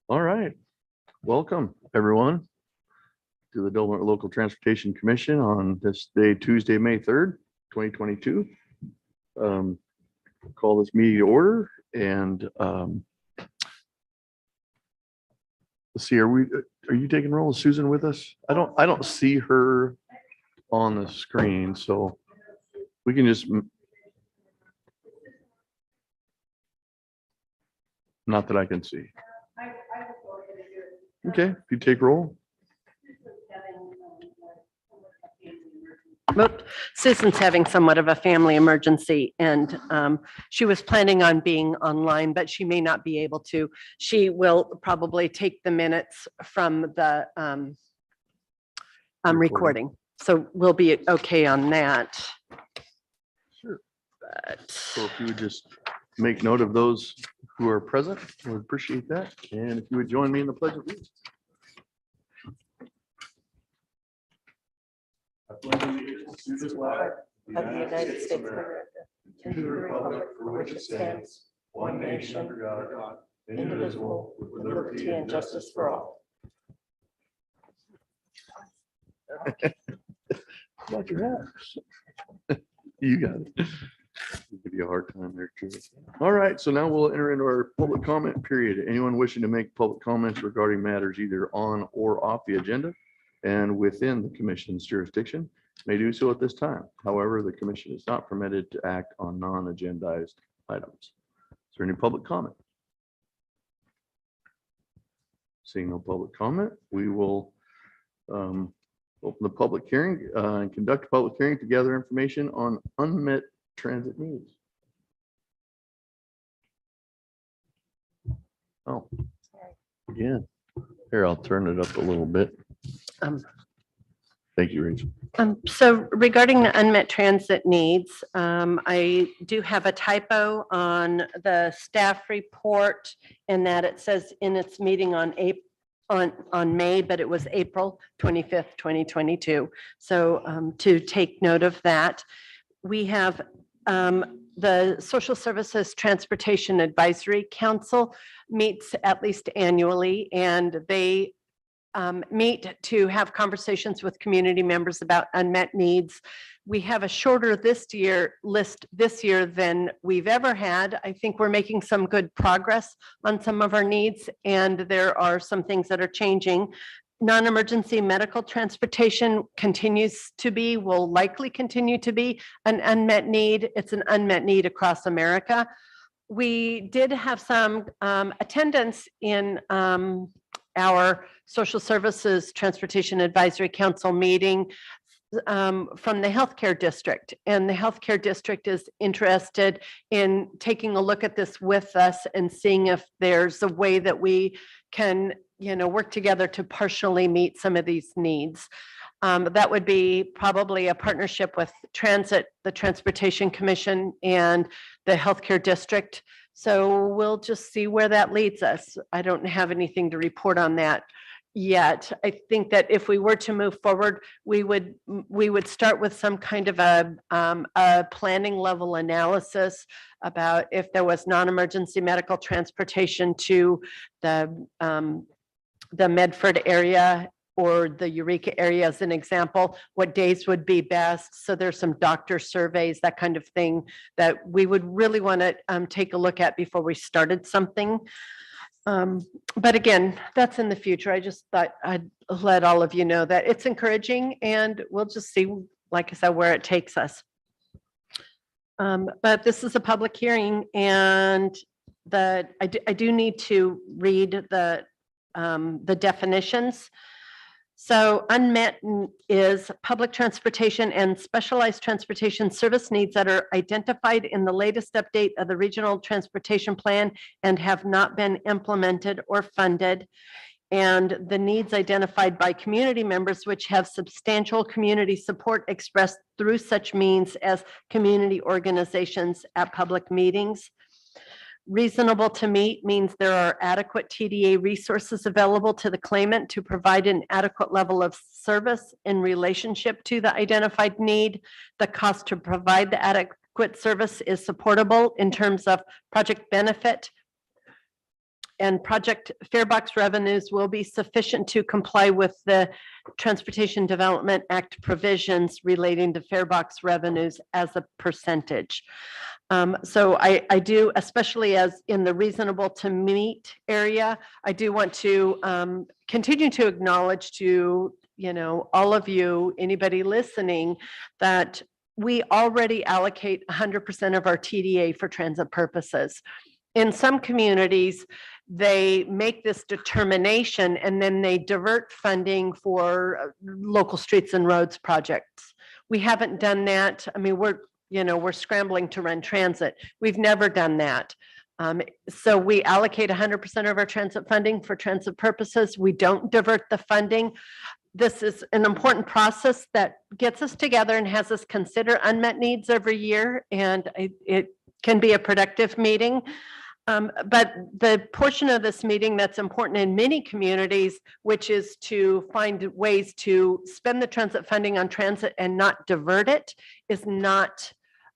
All right. Welcome, everyone, to the Delaware Local Transportation Commission on this day, Tuesday, May 3rd, 2022. Call this meeting to order and let's see, are you taking roll? Is Susan with us? I don't see her on the screen, so we can just, not that I can see. Okay, if you take roll. Susan's having somewhat of a family emergency, and she was planning on being online, but she may not be able to. She will probably take the minutes from the recording, so we'll be okay on that. Sure. But So if you would just make note of those who are present, I would appreciate that. And if you would join me in the pledge of allegiance. of the United States of America, and to the republic for which it stands, one nation under God, indivisible, with liberty and justice for all. About your hat. You got it. I'll give you a hard time there too. All right, so now we'll enter into our public comment period. Anyone wishing to make public comments regarding matters either on or off the agenda and within the commission's jurisdiction may do so at this time. However, the commission is not permitted to act on non-agendized items. Is there any public comment? Seeing no public comment, we will open the public hearing and conduct a public hearing to gather information on unmet transit needs. Oh, again. Here, I'll turn it up a little bit. Thank you, Rachel. So regarding the unmet transit needs, I do have a typo on the staff report in that it says in its meeting on May, but it was April 25th, 2022. So to take note of that, we have the Social Services Transportation Advisory Council meets at least annually, and they meet to have conversations with community members about unmet needs. We have a shorter list this year than we've ever had. I think we're making some good progress on some of our needs, and there are some things that are changing. Non-emergency medical transportation will likely continue to be an unmet need. It's an unmet need across America. We did have some attendance in our Social Services Transportation Advisory Council meeting from the healthcare district, and the healthcare district is interested in taking a look at this with us and seeing if there's a way that we can, work together to partially meet some of these needs. That would be probably a partnership with the Transportation Commission and the healthcare district. So we'll just see where that leads us. I don't have anything to report on that yet. I think that if we were to move forward, we would start with some kind of a planning level analysis about if there was non-emergency medical transportation to the Medford area or the Eureka area as an example, what days would be best. So there's some doctor surveys, that kind of thing that we would really want to take a look at before we started something. But again, that's in the future. I just thought I'd let all of you know that it's encouraging, and we'll just see, like I said, where it takes us. But this is a public hearing, and I do need to read the definitions. So unmet is public transportation and specialized transportation service needs that are identified in the latest update of the regional transportation plan and have not been implemented or funded. And the needs identified by community members which have substantial community support expressed through such means as community organizations at public meetings. Reasonable to meet means there are adequate TDA resources available to the claimant to provide an adequate level of service in relationship to the identified need. The cost to provide the adequate service is supportable in terms of project benefit and project fare box revenues will be sufficient to comply with the Transportation Development Act provisions relating to fare box revenues as a percentage. So I do, especially as in the reasonable to meet area, I do want to continue to acknowledge to, all of you, anybody listening, that we already allocate 100% of our TDA for transit purposes. In some communities, they make this determination and then they divert funding for local streets and roads projects. We haven't done that. I mean, we're scrambling to run transit. We've never done that. So we allocate 100% of our transit funding for transit purposes. We don't divert the funding. This is an important process that gets us together and has us consider unmet needs every year, and it can be a productive meeting. But the portion of this meeting that's important in many communities, which is to find ways to spend the transit funding on transit and not divert it, is not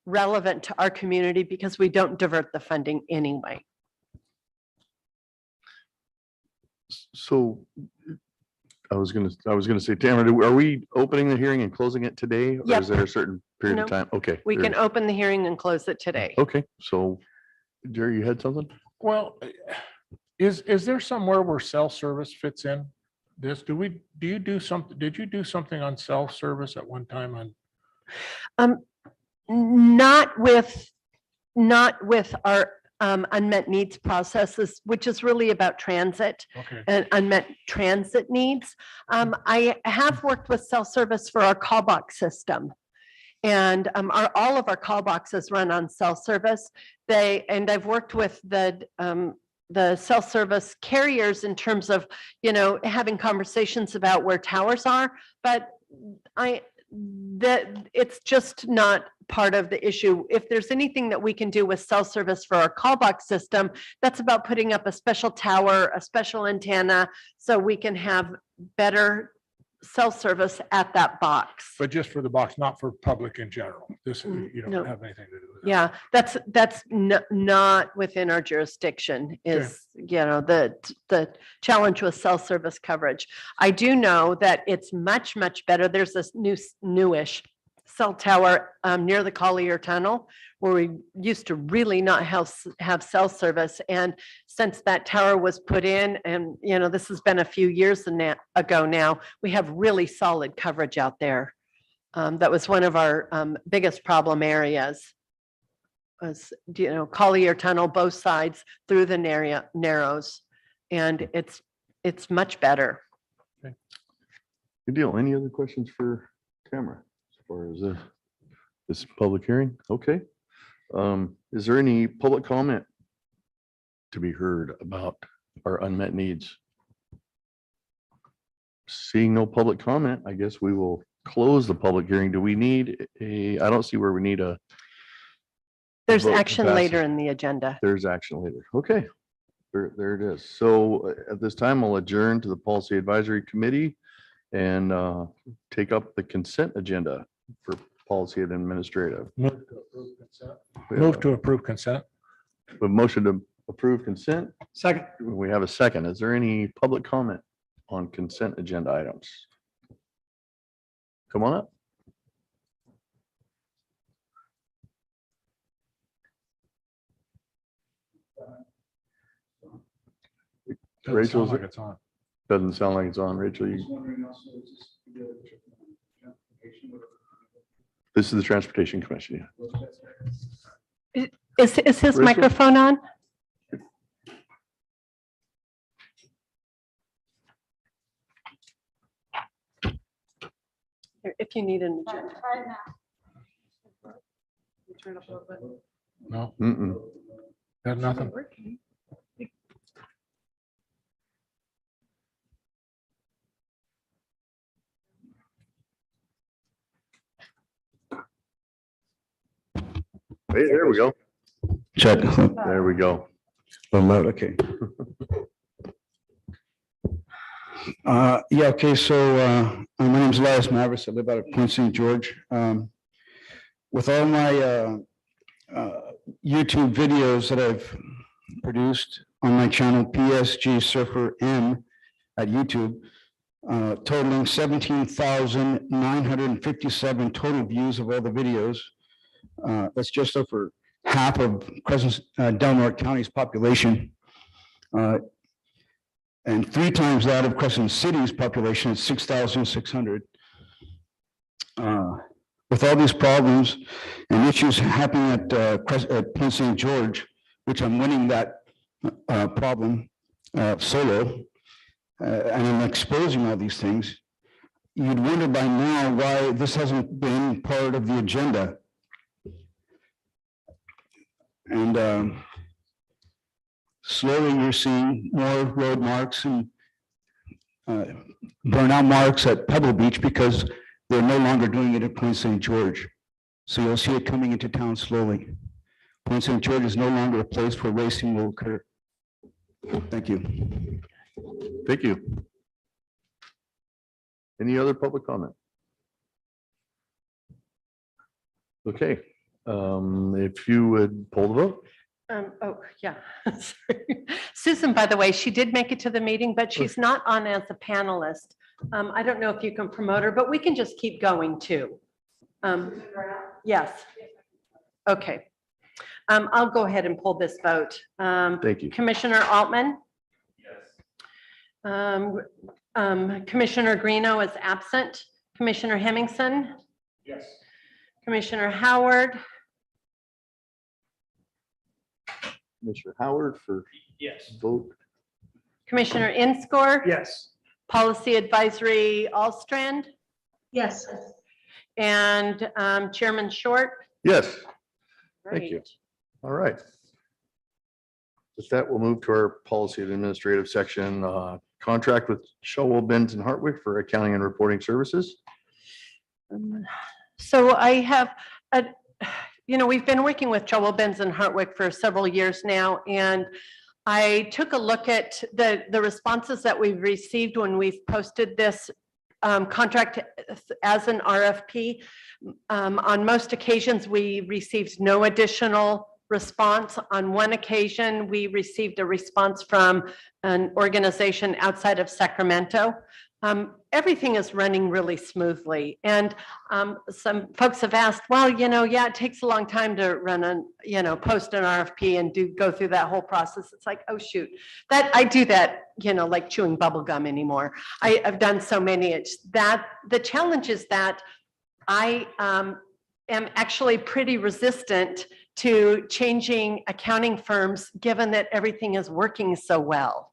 relevant to our community because we don't divert the funding anyway. So I was gonna say, Tamara, are we opening the hearing and closing it today? Or Yep. is there a certain period of No. time? Okay. We can there's- open the hearing and close it today. Okay, so Jerry, you had something? Well, is there somewhere where self-service fits in this? Did you do something on self-service at one time on? Not with our unmet needs processes, which is really about transit Okay, and unmet transit needs. I have worked with self-service for our call box system. And all of our call boxes run on self-service. And I've worked with the self-service carriers in terms of, having conversations about where towers are, but it's just not part of the issue. If there's anything that we can do with self-service for our call box system, that's about putting up a special tower, a special antenna, so we can have better self-service at that box. but just for the box, not for public in general. This, you no. don't have anything to do with that. Yeah, that's not within our jurisdiction is, the challenge with self-service coverage. I do know that it's much, much better. There's this newish cell tower near the Collier Tunnel where we used to really not have cell service. And since that tower was put in, and this has been a few years ago now, we have really solid coverage out there. That was one of our biggest problem areas. Was Collier Tunnel, both sides through the narrows, and it's much better. Good deal. Any other questions for Tamara as far as this public hearing? Okay. Is there any public comment to be heard about our unmet needs? Seeing no public comment, I guess we will close the public hearing. Do we need I don't see where we need There's vote to action pass later it. in the agenda. There's action later. Okay. There it is. So at this time, I'll adjourn to the Policy Advisory Committee and take up the consent agenda for policy and administrative. Move to approve consent. A motion to approve consent. Second. We have a second. Is there any public comment on consent agenda items? Come on up. Rachel, is it? It's on. Doesn't sound like it's on. Rachel, this is the Transportation Commission. Yeah. Is his Rachel? microphone on? Here, if you need an agenda. Turn up a little bit. No, Mm-mm. got nothing. Hey, there we go. Check. There we go. Remote, okay. Yeah, okay, so my name's Elias Mavis. I live out of Point St. George. With all my YouTube videos that I've produced, on my channel PSG Surfer M at YouTube, totaling 17,957 total views of all the videos. That's just over half of Del Norte County's population. And 3 times that of Crescent City's population at 6,600. With all these problems and issues happening at Point St. George, which I'm winning that problem solo, and I'm exposing all these things, you'd wonder by now why this hasn't been part of the agenda. And slowly you're seeing more road marks and burnout marks at Pebble Beach because they're no longer doing it at Point St. George. So you'll see it coming into town slowly. Point St. George is no longer a place where racing will occur. Thank you. Thank you. Any other public comment? Okay, if you would poll the vote. Oh, yeah. Sorry. Susan, by the way, she did make it to the meeting, but she's not on as a panelist. I don't know if you can promote her, but we can just keep going too. Yes. Okay. I'll go ahead and pull this vote. Thank you. Commissioner Altman? Yes. Commissioner Greeno is absent. Commissioner Hemmingson? Yes. Commissioner Howard? Commissioner Howard for Yes. vote. Commissioner Inscore? Yes. Policy Advisory Allstrand? Yes. And Chairman Short? Yes, thank you. Great. All right. With that, we'll move to our policy and administrative section, contract with Showell, Benz and Hartwick for accounting and reporting services. So I have, we've been working with Showell, Benz and Hartwick for several years now, and I took a look at the responses that we've received when we've posted this contract as an RFP. On most occasions, we received no additional response. On one occasion, we received a response from an organization outside of Sacramento. Everything is running really smoothly. And some folks have asked, well, yeah, it takes a long time to run post an RFP and go through that whole process. It's like, oh, shoot, that I do that, like chewing bubble gum anymore. I've done so many. It's that the challenge is that I am actually pretty resistant to changing accounting firms, given that everything is working so well.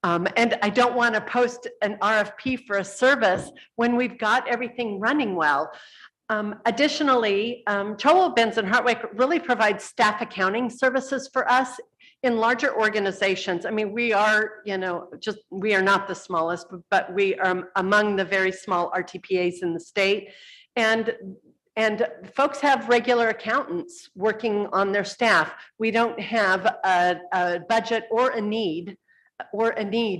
And I don't want to post an RFP for a service when we've got everything running well. Additionally, Showell, Benz and Hartwick really provides staff accounting services for us in larger organizations. I mean, we are, we are not the smallest, but we are among the very small RTPAs in the state. And folks have regular accountants working on their staff. We don't have a budget or a need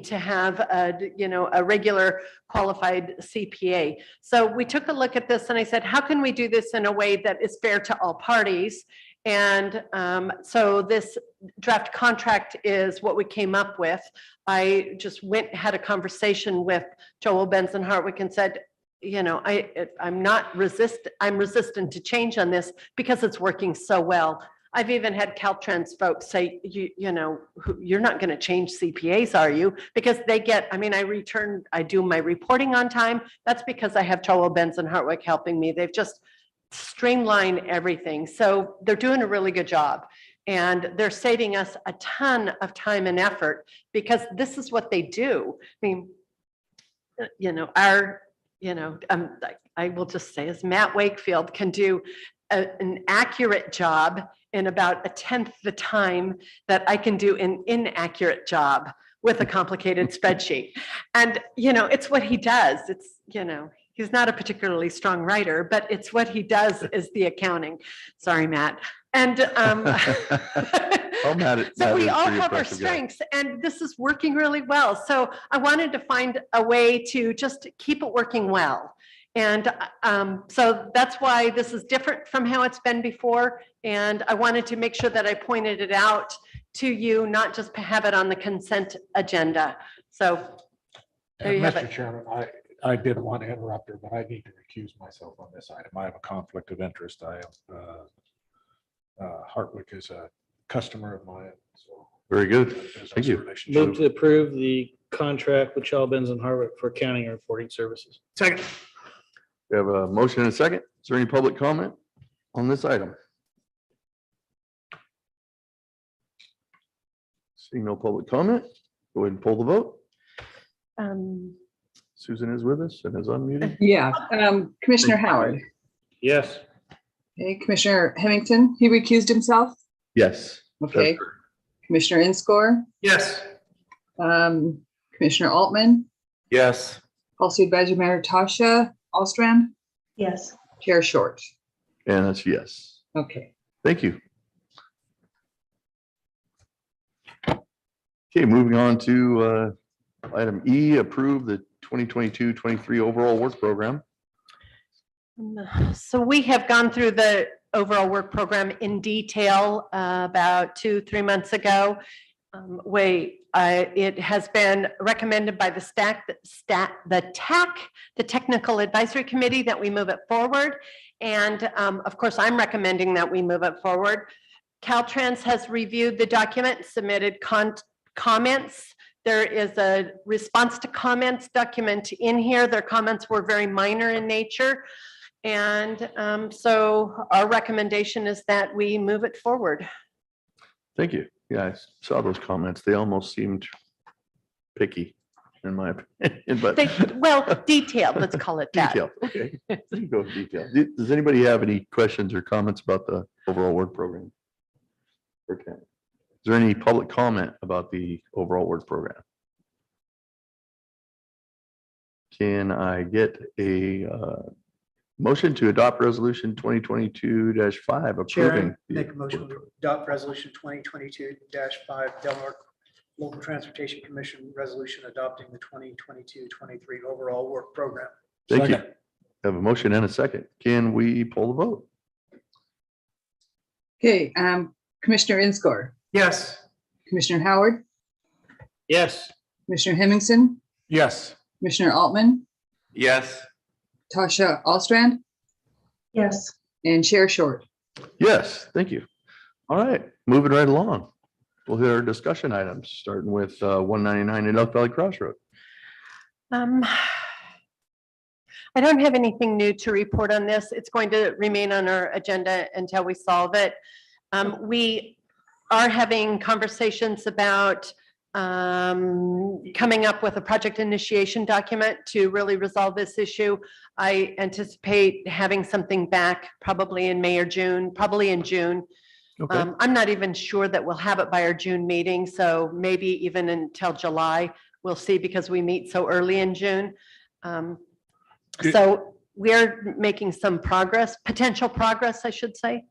to have a regular qualified CPA. So we took a look at this and I said, how can we do this in a way that is fair to all parties? And so this draft contract is what we came up with. I just had a conversation with Showell, Benz and Hartwick and said, I'm resistant to change on this because it's working so well. I've even had Caltrans folks say, you're not going to change CPAs, are you? Because they get, I do my reporting on time. That's because I have Showell, Benz and Hartwick helping me. They've just streamlined everything. So they're doing a really good job. And they're saving us a ton of time and effort because this is what they do. I mean, I will just say, as Matt Wakefield can do an accurate job in about 1/10 the time that I can do an inaccurate job with a complicated spreadsheet. And, it's what he does. It's, he's not a particularly strong writer, but it's what he does is the accounting. Sorry, Matt. And so we all have our strengths and this is working really well. So I wanted to find a way to just keep it working well. And so that's why this is different from how it's been before. And I wanted to make sure that I pointed it out to you, not just have it on the consent agenda. So there you have Mr. it. Chairman, I didn't want to interrupt her, but I need to recuse myself on this item. I have a conflict of interest. Hartwick is a customer of mine, so. Very good. business Thank you. relationship. Move to approve the contract with Shaw Benz and Harvick for accounting and reporting services. Second. We have a motion and a second. Is there any public comment on this item? Seeing no public comment, go ahead and pull the vote. Susan is with us and is unmuted. Yeah, Commissioner Howard. Yes. Okay, Commissioner Hemmington, he recused himself. Yes. that's Okay. correct. Commissioner Inscore, Yes. Commissioner Altman, Yes. Policy Advisor Mayor Tasha Alstrand, Yes. Chair Short. And that's yes. Okay. Thank you. Okay, moving on to item E, approve the 2022-23 overall work program. So we have gone through the overall work program in detail about 2-3 months ago. It has been recommended by the Technical Advisory Committee, that we move it forward. And of course, I'm recommending that we move it forward. Caltrans has reviewed the document, submitted comments. There is a response to comments document in here. Their comments were very minor in nature. And so our recommendation is that we move it forward. Thank you. Yeah, I saw those comments. They almost seemed picky in my opinion, but Detailed, let's call it that. detail. Okay. There you go, detail. Does anybody have any questions or comments about the overall work program? Okay. Is there any public comment about the overall work program? Can I get a motion to adopt resolution 2022-5 approving? Chair, the make a motion work to program? adopt resolution 2022-5, Delmark Local Transportation Commission resolution adopting the 2022-23 overall work program. Thank you. Second. Have a motion and a second. Can we pull the vote? Okay, Commissioner Inscore, Yes. Commissioner Howard, Yes. Commissioner Hemmington, Yes. Commissioner Altman, Yes. Tasha Alstrand, Yes. and Chair Short. Yes, thank you. All right, moving right along. We'll hit our discussion items, starting with 199 in Elk Valley Crossroad. I don't have anything new to report on this. It's going to remain on our agenda until we solve it. We are having conversations about coming up with a project initiation document to really resolve this issue. I anticipate having something back probably in May or June, probably in June. Okay, I'm not even sure that we'll have it by our June meeting, so maybe even until July. We'll see, because we meet so early in June. So we're making some progress, potential progress, I should say.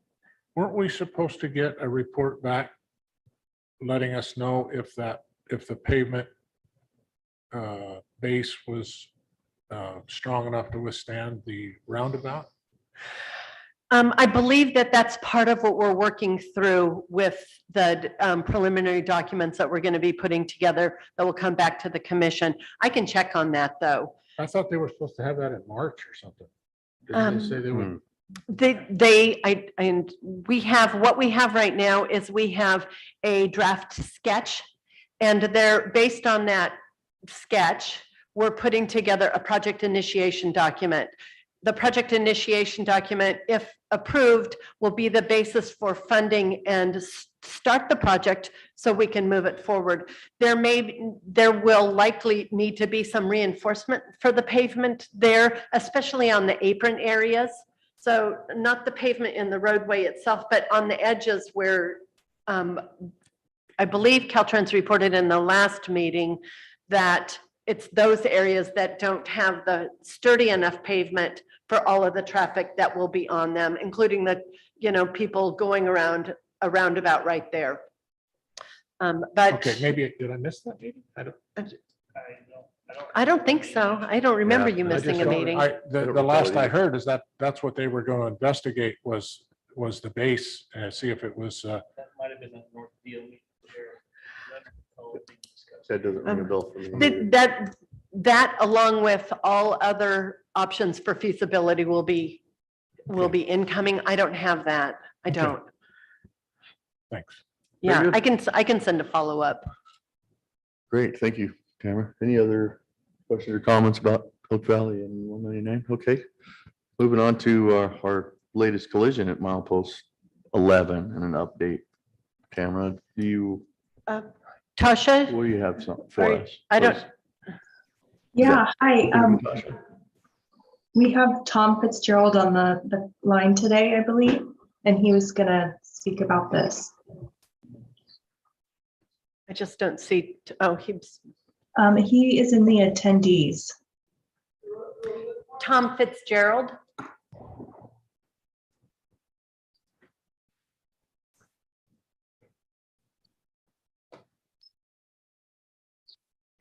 Weren't we supposed to get a report back letting us know if the pavement base was strong enough to withstand the roundabout? I believe that that's part of what we're working through with the preliminary documents that we're going to be putting together that will come back to the commission. I can check on that, though. I thought they were supposed to have that in March or something. Didn't they say they would? And we have, what we have right now is we have a draft sketch, and they're based on that sketch, we're putting together a project initiation document. The project initiation document, if approved, will be the basis for funding and start the project so we can move it forward. There will likely need to be some reinforcement for the pavement there, especially on the apron areas. So not the pavement in the roadway itself, but on the edges where I believe Caltrans reported in the last meeting that it's those areas that don't have the sturdy enough pavement for all of the traffic that will be on them, including the, people going around a roundabout right there. But Okay, maybe, did I miss that meeting? I don't think so. I don't remember Yeah, you I missing just a don't- meeting. The last I heard is that's what they were going to investigate was the base and see if it was, That might have been that North DOE That doesn't ring a bell for me. either. That along with all other options for feasibility will be incoming. I don't have that. I Okay. don't. Thanks. Yeah, Very I can send a follow-up. Great, thank you, Tamara. Any other questions or comments about Oak Valley and 199? Okay. Moving on to our latest collision at milepost 11 and an update. Tamara, Tasha? will you have something Are for you- us? I don't- please? Yeah, hi. Tasha. We have Tom Fitzgerald on the line today, I believe, and he was gonna speak about this. I just don't see, oh, He is in the attendees. Tom Fitzgerald.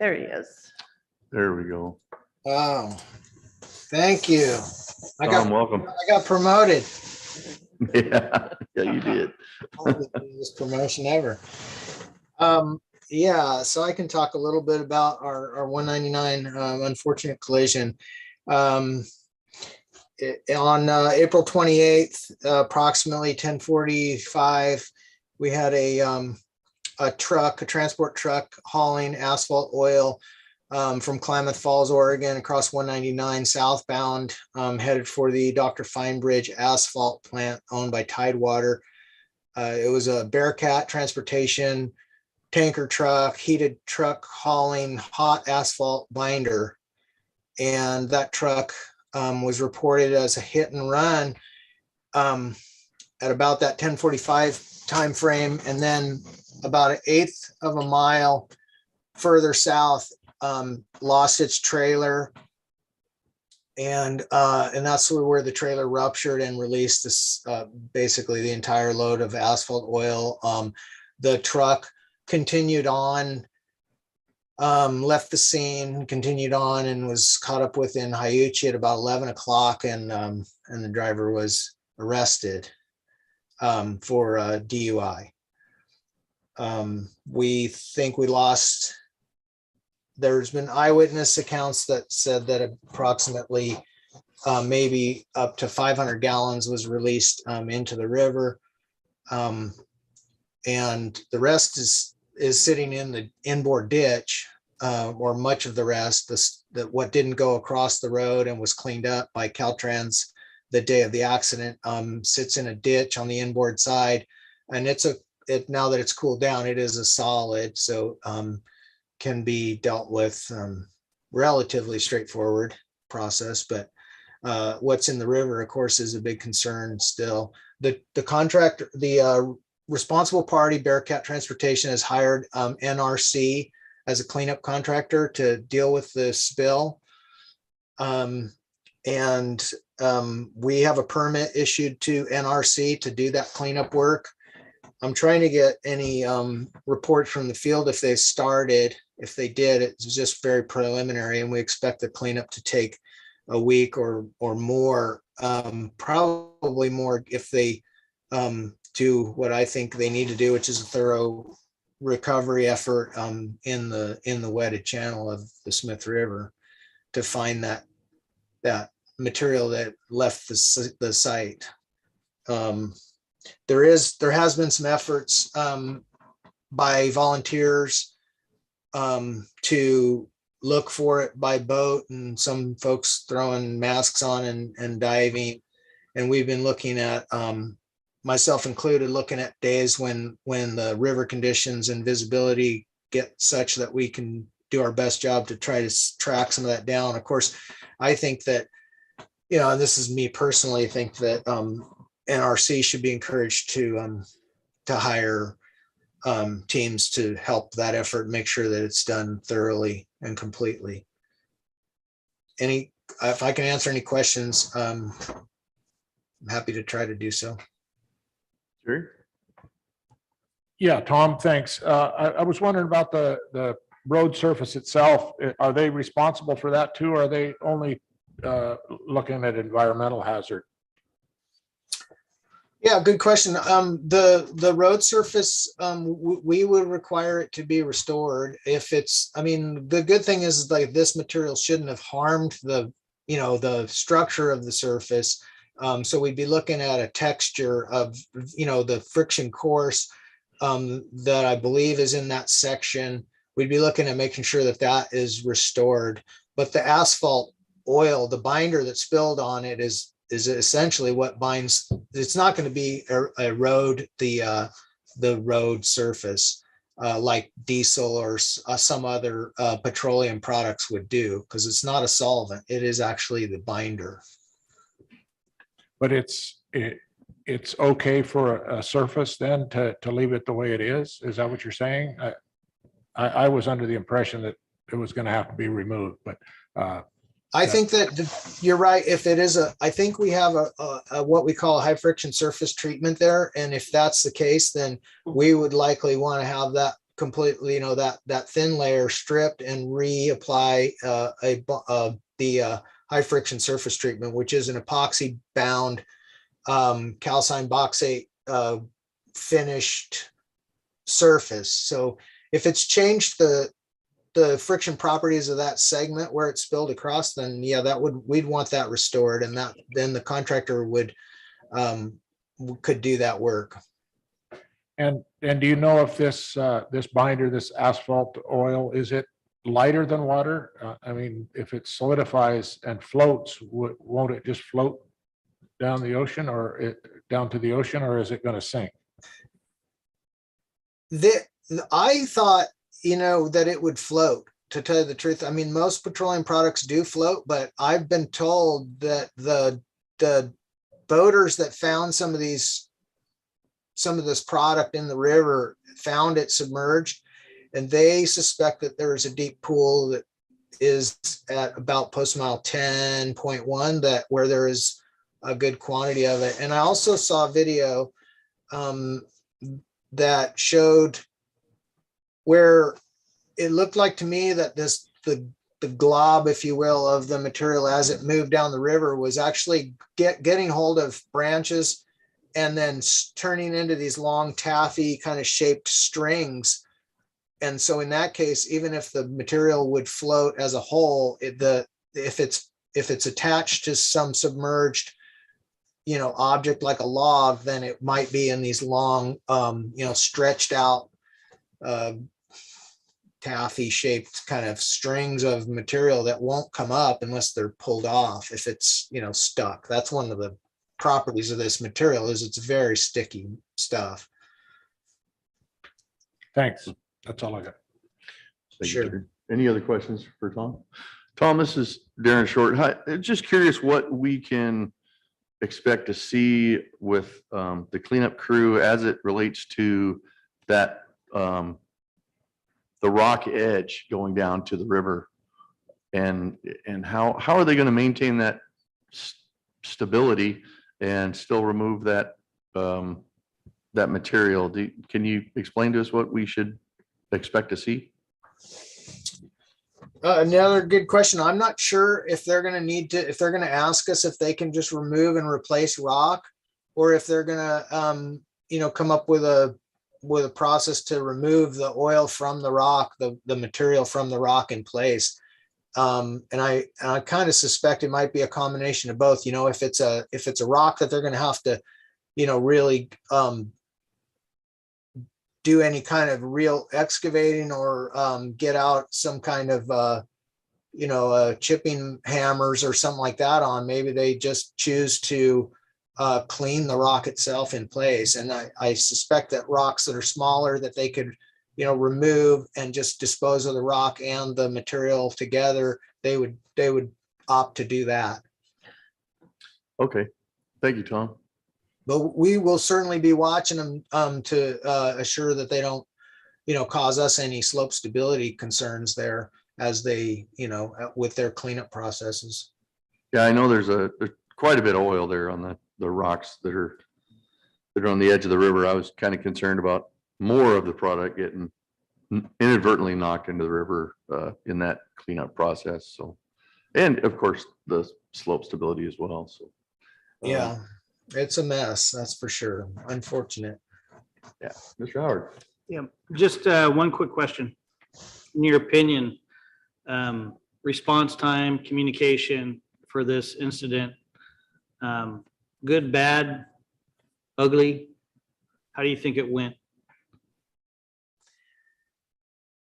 There he is. There we go. Oh, thank you. I Tom, got, welcome. I got promoted. Yeah, you did. This promotion ever. Yeah, so I can talk a little bit about our 199 unfortunate collision. On April 28th, approximately 10:45, we had a transport truck hauling asphalt oil from Klamath Falls, Oregon, across 199 southbound, headed for the Dr. Feinbridge asphalt plant owned by Tidewater. It was a Bearcat transportation tanker truck, heated truck hauling hot asphalt binder. And that truck was reported as a hit and run at about that 10:45 timeframe. And then about 1/8 of a mile further south, lost its trailer. And that's where the trailer ruptured and released this basically the entire load of asphalt oil. The truck continued on, left the scene, continued on, and was caught up with in Hyuchi at about 11 o'clock, and the driver was arrested for DUI. We think we lost. There's been eyewitness accounts that said that approximately maybe up to 500 gallons was released into the river. And the rest is sitting in the inboard ditch, or much of the rest, what didn't go across the road and was cleaned up by Caltrans the day of the accident, sits in a ditch on the inboard side. And now that it's cooled down, it is a solid, so can be dealt with relatively straightforward process. But what's in the river, of course, is a big concern still. The contractor, the responsible party, Bearcat Transportation, has hired NRC as a cleanup contractor to deal with the spill. And we have a permit issued to NRC to do that cleanup work. I'm trying to get any report from the field if they started. If they did, it's just very preliminary, and we expect the cleanup to take a week or more, probably more if they do what I think they need to do, which is a thorough recovery effort in the wetted channel of the Smith River to find that material that left the site. There has been some efforts by volunteers to look for it by boat, and some folks throwing masks on and diving. And we've been looking at, myself included, looking at days when the river conditions and visibility get such that we can do our best job to try to track some of that down. Of course, I think that, and this is me personally, think that NRC should be encouraged to hire teams to help that effort, make sure that it's done thoroughly and completely. If I can answer any questions, I'm happy to try to do so. Sure. Yeah, Tom, thanks. I was wondering about the road surface itself. Are they responsible for that too? Or are they only looking at environmental hazard? Yeah, good question. The road surface, we would require it to be restored if it's, I mean, the good thing is like this material shouldn't have harmed the, the structure of the surface. So we'd be looking at a texture of, the friction course that I believe is in that section. We'd be looking at making sure that that is restored. But the asphalt oil, the binder that spilled on it is essentially what binds. It's not going to be erode the road surface like diesel or some other petroleum products would do, because it's not a solvent. It is actually the binder. But it's okay for a surface then to leave it the way it is? Is that what you're saying? I was under the impression that it was going to have to be removed, but I think that you're right. If it is I think we have a what we call a high friction surface treatment there. And if that's the case, then we would likely want to have that completely, that thin layer stripped and reapply the high friction surface treatment, which is an epoxy bound calcined bauxite finished surface. So if it's changed the friction properties of that segment where it spilled across, then yeah, we'd want that restored, and then the contractor could do that work. And do you know if this binder, this asphalt oil, is it lighter than water? I mean, if it solidifies and floats, won't it just float down the ocean down to the ocean, or is it going to sink? I thought, that it would float, to tell you the truth. I mean, most petroleum products do float, but I've been told that the boaters that found some of this product in the river found it submerged, and they suspect that there is a deep pool that is at about post mile 10.1 where there is a good quantity of it. And I also saw a video that showed where it looked like to me that the glob, if you will, of the material as it moved down the river was actually getting hold of branches and then turning into these long taffy kind of shaped strings. And so in that case, even if the material would float as a whole, if it's attached to some submerged object like a log, then it might be in these long stretched out taffy shaped kind of strings of material that won't come up unless they're pulled off if it's stuck. That's one of the properties of this material, is it's very sticky stuff. Thanks. That's all I got. Thank you, Sure. sir. Any other questions for Tom? Tom, this is Darren Short. Hi, just curious what we can expect to see with the cleanup crew as it relates to that the rock edge going down to the river, and how are they going to maintain that stability and still remove that that material? Can you explain to us what we should expect to see? Another good question. I'm not sure if they're going to ask us if they can just remove and replace rock, or if they're going to, come up with a process to remove the oil from the rock, the material from the rock in place. And I kind of suspect it might be a combination of both. If it's a rock that they're going to have to, really do any kind of real excavating or get out some kind of, chipping hammers or something like that on. Maybe they just choose to clean the rock itself in place. And I suspect that rocks that are smaller that they could, remove and just dispose of the rock and the material together, they would opt to do that. Okay, thank you, Tom. But we will certainly be watching them to assure that they don't, cause us any slope stability concerns there as they, with their cleanup processes. Yeah, I know there's quite a bit of oil there on the rocks that are on the edge of the river. I was kind of concerned about more of the product getting inadvertently knocked into the river in that cleanup process. So, and of course the slope stability as well. So Yeah. It's a mess, that's for sure. Unfortunate. Mr. Howard. Yeah, just one quick question. In your opinion, response time, communication for this incident, good, bad, ugly? How do you think it went?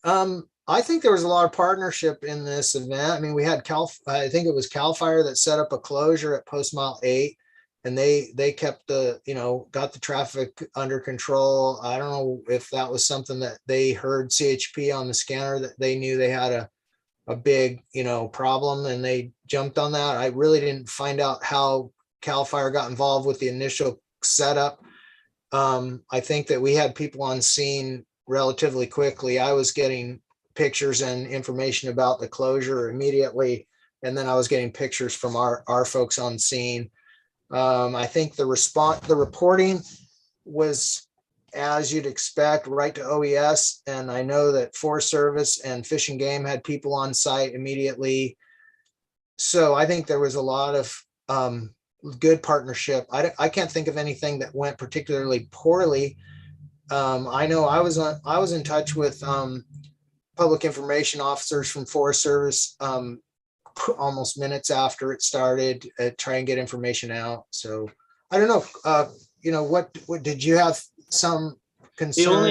I think there was a lot of partnership in this event. I mean, we had I think it was CAL FIRE that set up a closure at Post Mile 8. And they kept got the traffic under control. I don't know if that was something that they heard CHP on the scanner, that they knew they had a big, problem, and they jumped on that. I really didn't find out how CAL FIRE got involved with the initial setup. I think that we had people on scene relatively quickly. I was getting pictures and information about the closure immediately, and then I was getting pictures from our folks on scene. I think the reporting was, as you'd expect, right to OES. And I know that Forest Service and Fish and Game had people on site immediately. So I think there was a lot of good partnership. I can't think of anything that went particularly poorly. I know I was in touch with public information officers from Forest Service almost minutes after it started, try and get information out. So I don't know, what did you have some concern?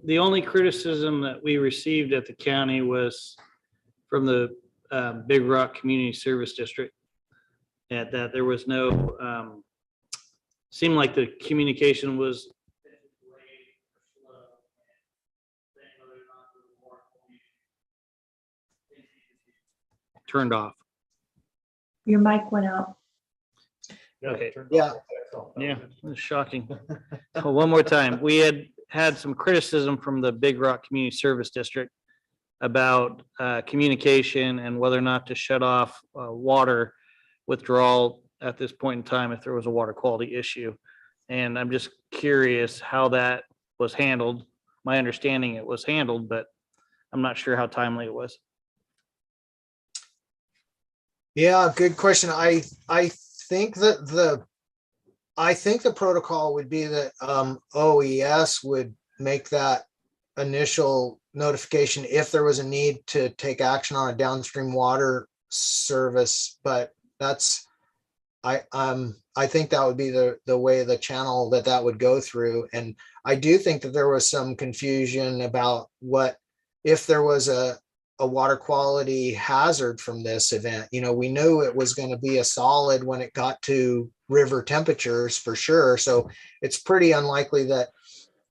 The only criticism that we received at the county was from the Big Rock Community Service District, at that there was no, seemed like the communication was turned off. Your mic went out. Okay. Yeah. Yeah, it's shocking. So one more time, we had some criticism from the Big Rock Community Service District about communication and whether or not to shut off water withdrawal at this point in time if there was a water quality issue. And I'm just curious how that was handled. My understanding it was handled, but I'm not sure how timely it was. Yeah, good question. I think that the protocol would be that OES would make that initial notification if there was a need to take action on a downstream water service. But I think that would be the way, the channel that would go through. And I do think that there was some confusion about what if there was a water quality hazard from this event. We knew it was going to be a solid when it got to river temperatures for sure. So it's pretty unlikely that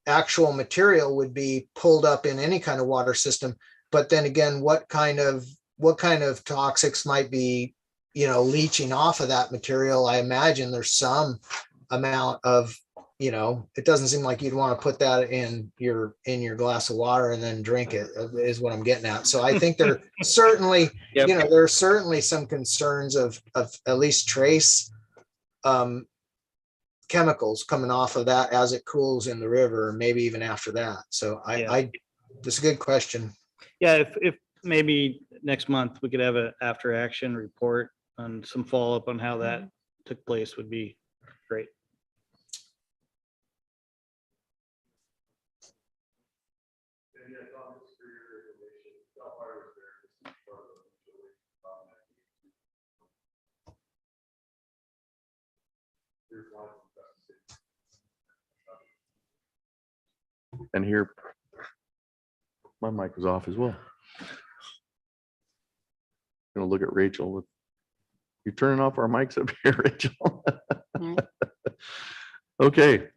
actual material would be pulled up in any kind of water system. But then again, what kind of toxics might be, leaching off of that material? I imagine there's some amount of, it doesn't seem like you'd want to put that in your glass of water and then drink it, is what I'm getting at. So I think there certainly, Yep. there are certainly some concerns of at least trace chemicals coming off of that as it cools in the river, maybe even after that. So that's a good question. Yeah, if maybe next month we could have a after action report on some follow up on how that took place would be great. And here, my mic was off as well. Gonna look at Rachel. You're turning off our mics up here, Rachel. Okay,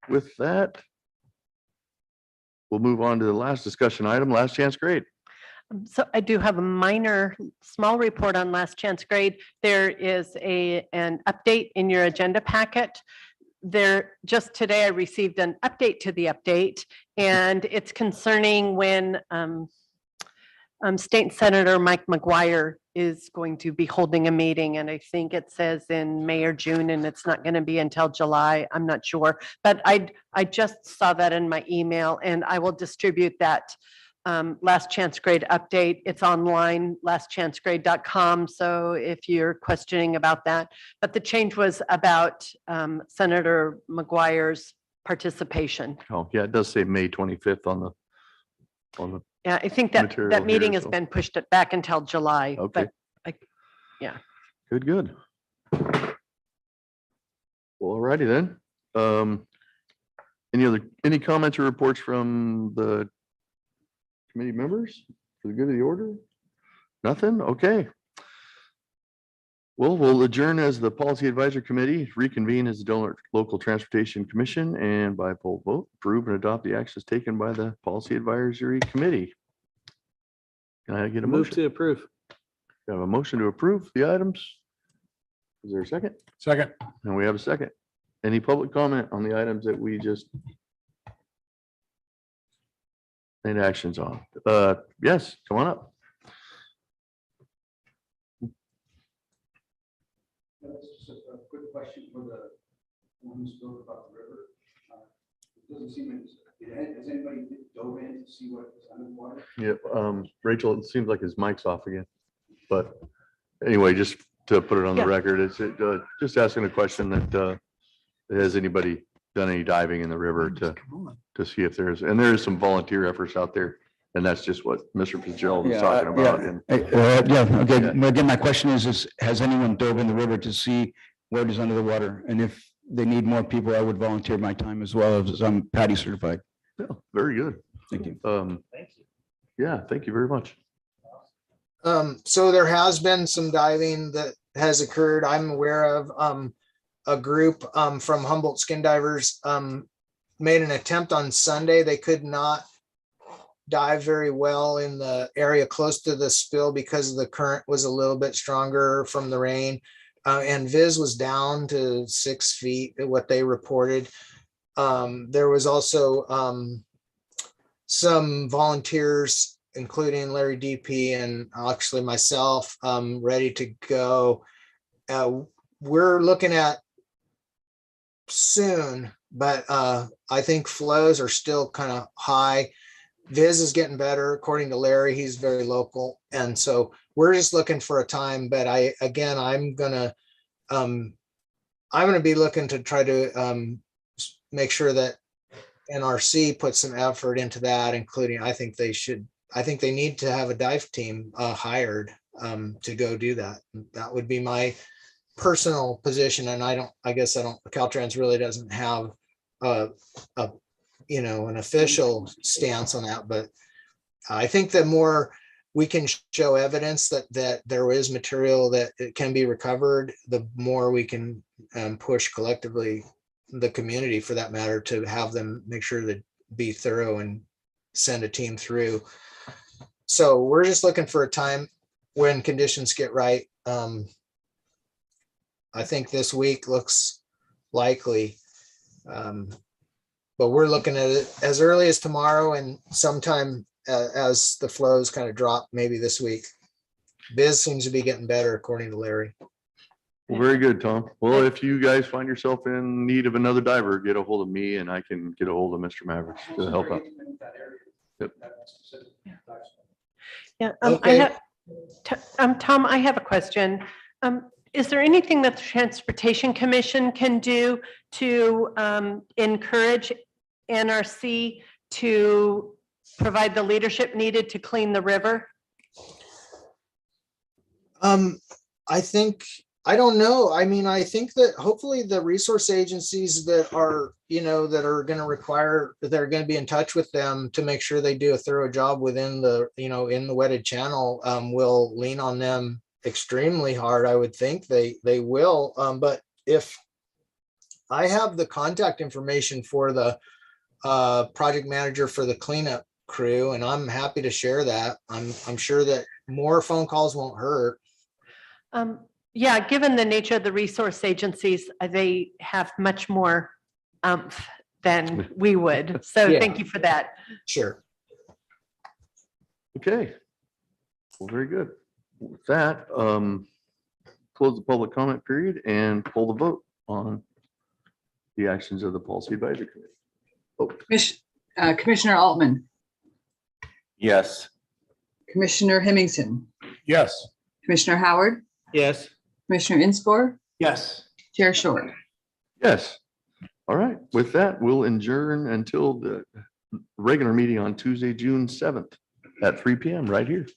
with that, we'll move on to the last discussion item, last chance grade. So I do have a small report on last chance grade. There is an update in your agenda packet. Just today I received an update to the update, and it's concerning when State Senator Mike McGuire is going to be holding a meeting, and I think it says in May or June, and it's not going to be until July. I'm not sure, but I just saw that in my email, and I will distribute that last chance grade update. It's online, lastchancegrade.com. So if you're questioning about that, but the change was about Senator McGuire's participation. Oh, yeah, it does say May 25th on the, Yeah, I think that Material that meeting here, has so- been pushed back until July. okay. But Good, good. Well, alrighty then. Any comments or reports from the committee members for the good of the order? Nothing? Okay. Well, we'll adjourn as the Policy Advisory Committee, reconvene as the Delaware Local Transportation Commission, and by poll vote, approve and adopt the actions taken by the Policy Advisory Committee. Can I get a Move motion? to approve. We have a motion to approve the items. Is there a second? Second. And we have a second. Any public comment on the items that we just made actions on? Yes, come on up. Just a quick question for the one who spoke about the river. It doesn't seem like, has anybody dove in to see what is under the water? Yeah, Rachel, it seems like his mic's off again. But anyway, just to put it on the Yeah. record, it's just asking a question that has anybody done any diving in the river to see if there's, and there is some volunteer efforts out there. And that's just what Mr. Fitzgerald was talking about. And Yeah, okay. Yeah. Well, again, my question is, has anyone dove in the river to see what is under the water? And if they need more people, I would volunteer my time as well, as I'm PADI certified. yeah, very good. Thank you. Thank you. Yeah, thank you very much. So there has been some diving that has occurred. I'm aware of a group from Humboldt Skin Divers made an attempt on Sunday. They could not dive very well in the area close to the spill because the current was a little bit stronger from the rain. And Viz was down to 6 feet at what they reported. There was also some volunteers, including Larry DP and actually myself, ready to go. We're looking at soon, but I think flows are still kind of high. Viz is getting better, according to Larry. He's very local, and so we're just looking for a time. But I'm gonna be looking to try to make sure that NRC puts some effort into that, including I think they need to have a dive team hired to go do that. That would be my personal position, and Caltrans really doesn't have an official stance on that, but I think the more we can show evidence that there is material that it can be recovered, the more we can push collectively the community, for that matter, to have them make sure that be thorough and send a team through. So we're just looking for a time when conditions get right. I think this week looks likely. But we're looking at it as early as tomorrow and sometime as the flows kind of drop, maybe this week. Biz seems to be getting better, according to Larry. Well, very good, Tom. Well, if you guys find yourself in need of another diver, get a hold of me and I can get a hold of Mr. Mavericks to help out. Yep. yeah, Okay. Tom, I have a question. Is there anything that the Transportation Commission can do to encourage NRC to provide the leadership needed to clean the river? I don't know. I mean, I think that hopefully the resource agencies that are going to be in touch with them to make sure they do a thorough job within in the wetted channel will lean on them extremely hard. I would think they will. But if I have the contact information for the project manager for the cleanup crew, and I'm happy to share that. I'm sure that more phone calls won't hurt. Yeah, given the nature of the resource agencies, they have much more than we would. So Yeah. thank you for that. Sure. Okay. Well, very good. With that, close the public comment period and pull the vote on the actions of the Policy Advisory Committee. Oh, Commissioner Altman, Yes. Commissioner Hemmington, Yes. Commissioner Howard, Yes. Commissioner Inscore, Yes. Chair Short. Yes. All right. With that, we'll adjourn until the regular meeting on Tuesday, June 7th at 3 PM right here.